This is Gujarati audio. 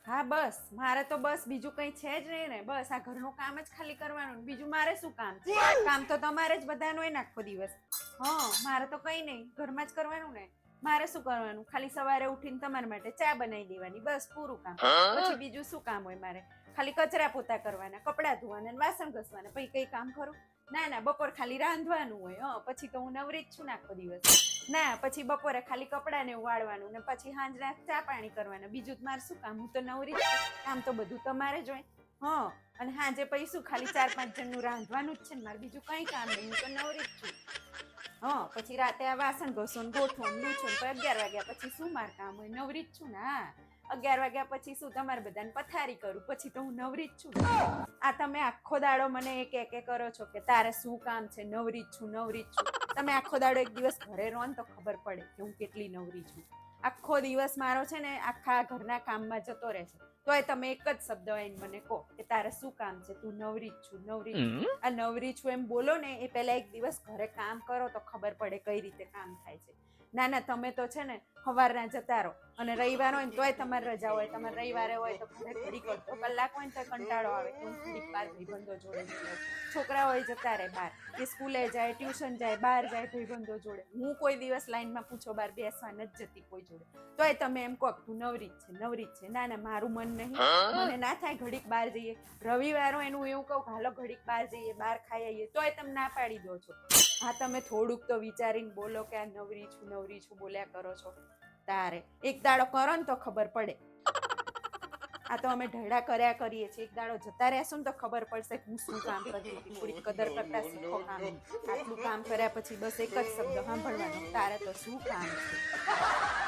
હા બસ મારે તો બસ બીજું કઈ છે જ નહીં ને, બસ આ ઘરનું કામ જ ખાલી કરવાનું ને બીજું મારે શું કામ છે? કામ તો તમારે જ બધાનું હોય ને આખો દિવસ. હા મારે તો કઈ નહીં, ઘરમાં જ કરવાનું ને. મારે શું કરવાનું? ખાલી સવારે ઉઠીને તમારા માટે ચા બનાવી દેવાની, બસ પૂરું કામ. પછી બીજું શું કામ હોય મારે? ખાલી કચરા પોતા કરવાના, કપડાં ધોવાના, વાસણ ઘસવાના, પછી કઈ કામ ખરું? ના ના, બપોર ખાલી રાંધવાનું હોય. પછી તો હું નવરી જ છું ને આખો દિવસ. ના પછી બપોરે ખાલી કપડાને વાળવાનું ને પછી સાંજના ચા પાણી કરવાના, બીજું મારે શું કામ? હું તો નવરી જ છું. કામ તો બધું તમારે જ હોય. અને સાંજે પછી શું ખાલી 4-5 જણનું રાંધવાનું જ છે ને, મારે બીજું કઈ કામ નહીં, હું તો નવરી જ છું. પછી રાતે આ વાસણ ઘસો ને ગોઠવો ને લૂછો ને, 11 વાગ્યા પછી શું મારે કામ હોય? નવરી જ છું ને. હા 11 વાગ્યા પછી શું તમારે બધાને પથારી કરું, પછી તો હું નવરી જ છું. આ તમે આખો દાડો મને એક કરો છો કે તારે શું કામ છે, નવરી જ છું નવરી જ છું. તમે આખો દાડો એક દિવસ ઘરે રહો ને તો ખબર પડે કે હું કેટલી નવરી છું. આખો દિવસ મારો છે ને આખા ઘરના કામમાં જતો રહેશે, તોય તમે એક જ શબ્દ આવીને મને કહો કે તારે શું કામ છે, તું નવરી જ છું નવરી જ છું. આ નવરી છું એમ બોલો ને એ પહેલા એક દિવસ ઘરે કામ કરો તો ખબર પડે કઈ રીતે કામ થાય છે. ના ના, તમે તો છે ને સવારના જતા રહો અને રવિવાર હોય ને તોય તમારે રજા હોય. તમારે રવિવારે હોય તો ઘરે ઘડીક અડધો કલાક હોય ને તો કંટાળો આવે કે હું ઘડીક બાર ભાઈબંધો જોડે જઈ. છોકરા હોય જતા રહે બહાર, એ સ્કૂલે જાય, ટ્યુશન જાય, બહાર જાય ભાઈબંધો જોડે. હું કોઈ દિવસ લાઈનમાં પૂછો બહાર બેસવા નથી જતી કોઈ જોડે, તોય તમે એમ કહો તું નવરી જ છે નવરી જ છે. ના ના, મારું મન નહીં, મને ના થાય ઘડીક બહાર જઈએ. રવિવાર હોય એનું એવું કહું હાલો ઘડીક બહાર જઈએ, બહાર ખાઈ આવીએ, તોય તમે ના પાડી દો છો. હા તમે થોડુંક તો વિચારીને બોલો કે આ નવરી છું બોલ્યા કરો છો. તારે એક દાડો કરો ને તો ખબર પડે. આ તો અમે ઢળા કર્યા કરીએ છીએ, એક દાડો જતા રહેશું ને તો ખબર પડશે કે હું શું કામ કરતી હતી. થોડીક કદર કરતા શીખો કામ. આટલું કામ કર્યા પછી બસ એક જ શબ્દ સાંભળવાનો, તારે તો શું કામ છે.